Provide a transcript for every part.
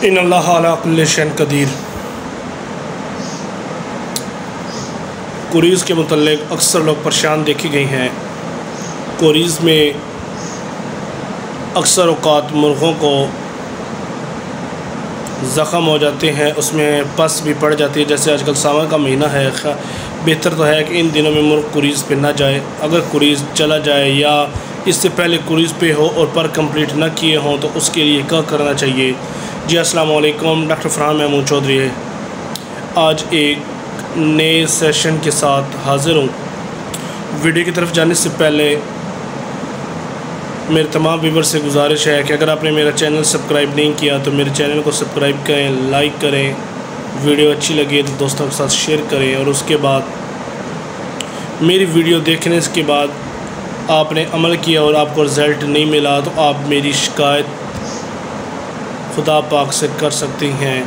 इन्नल्लाह अला कुल्लि शैइन क़दीर। कुरीज़ के मुतल्लिक़ अक्सर लोग परेशान देखी गई हैं। कुरीज़ में अक्सर औक़ात मुर्ग़ों को ज़ख़म हो जाते हैं, उसमें पस भी पड़ जाती है। जैसे आजकल सावन का महीना है, बेहतर तो है कि इन दिनों में मुर्ग़ कुरीज़ पे ना जाए। अगर कुरीज़ चला जाए या इससे पहले कुरीज़ पे हो और पर कंप्लीट ना किए हों तो उसके लिए क्या करना चाहिए। जी अस्सलाम वालेकुम, डॉक्टर फरहान महमूद चौधरी है। आज एक नए सेशन के साथ हाज़िर हूँ। वीडियो की तरफ जाने से पहले मेरे तमाम व्यूवर से गुजारिश है कि अगर आपने मेरा चैनल सब्सक्राइब नहीं किया तो मेरे चैनल को सब्सक्राइब करें, लाइक करें, वीडियो अच्छी लगे तो दोस्तों के साथ शेयर करें। और उसके बाद मेरी वीडियो देखने के बाद आपने अमल किया और आपको रिज़ल्ट नहीं मिला तो आप मेरी शिकायत खुदा पाक से कर सकती हैं,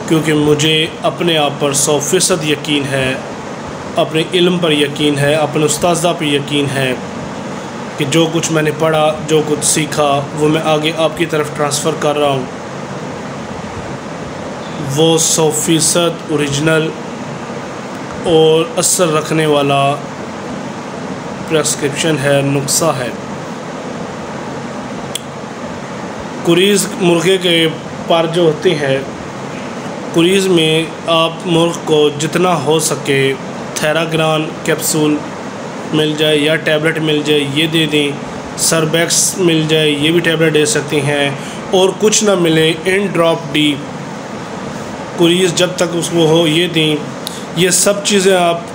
क्योंकि मुझे अपने आप पर 100% यकीन है, अपने इल्म पर यकीन है, अपने उस्ताज़ा पर यकीन है कि जो कुछ मैंने पढ़ा, जो कुछ सीखा वो मैं आगे आपकी तरफ ट्रांसफ़र कर रहा हूँ। वो 100% ओरिजिनल और असर रखने वाला प्रेस्क्रिप्शन है, नुस्ख़ा है। कुरीज़ मुर्गे के पर जो होते हैं, कुरीज़ में आप मुर्ग़ को जितना हो सके थेराग्रान कैप्सूल मिल जाए या टैबलेट मिल जाए ये दे दें। सरबैक्स मिल जाए ये भी टैबलेट दे सकती हैं। और कुछ ना मिले इन ड्रॉप डी कुरीज़ जब तक उसको हो ये दें। ये सब चीज़ें आप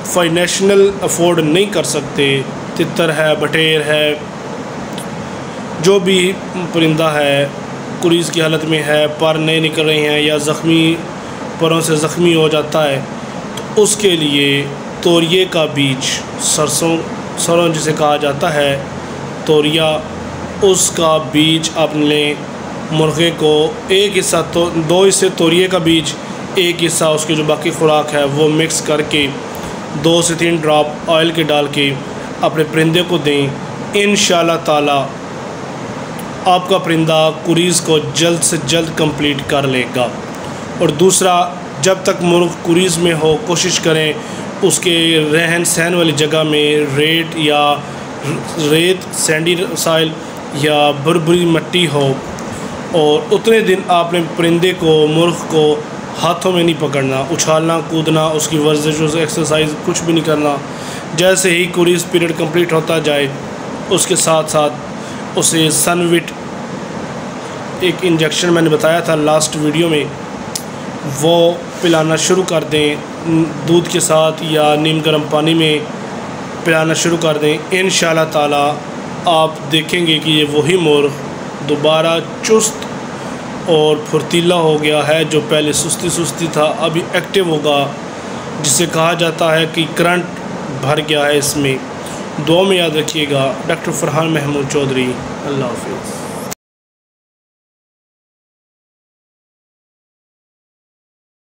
फाइनेंशियल अफोर्ड नहीं कर सकते। तितर है, बटेर है, जो भी परिंदा है कुरीज़ की हालत में है, पर नहीं निकल रहे हैं या ज़ख्मी परों से ज़ख्मी हो जाता है, तो उसके लिए तोरिए का बीज, सरसों जिसे कहा जाता है तोरिया, उसका बीज आप लें। मुर्गे को एक हिस्सा तो 2 हिस्से तोरिए का बीज, एक हिस्सा उसकी जो बाकी खुराक है वो मिक्स करके 2 से 3 ड्रॉप ऑयल के डाल के अपने परिंदे को दें। इंशाअल्लाह ताला आपका परिंदा कुरीज़ को जल्द से जल्द कंप्लीट कर लेगा। और दूसरा, जब तक मुर्ग़ कुरीज़ में हो कोशिश करें उसके रहन सहन वाली जगह में रेत सैंडी साइल या भुरभुरी मिट्टी हो। और उतने दिन आपने परिंदे को, मुर्ग़ को हाथों में नहीं पकड़ना, उछालना कूदना, उसकी वर्जिश एक्सरसाइज कुछ भी नहीं करना। जैसे ही कुरीज़ पीरियड कंप्लीट होता जाए उसके साथ साथ उसे सनविट, एक इंजेक्शन मैंने बताया था लास्ट वीडियो में, वो पिलाना शुरू कर दें। दूध के साथ या नीम गर्म पानी में पिलाना शुरू कर दें। इंशाअल्लाह ताला आप देखेंगे कि ये वही मुर्ग़ दोबारा चुस्त और फुर्तीला हो गया है। जो पहले सुस्ती था अभी एक्टिव होगा, जिसे कहा जाता है कि करंट भर गया है इसमें। दुआ में याद रखिएगा। डॉक्टर फरहान महमूद चौधरी। अल्लाह हाफ़िज़।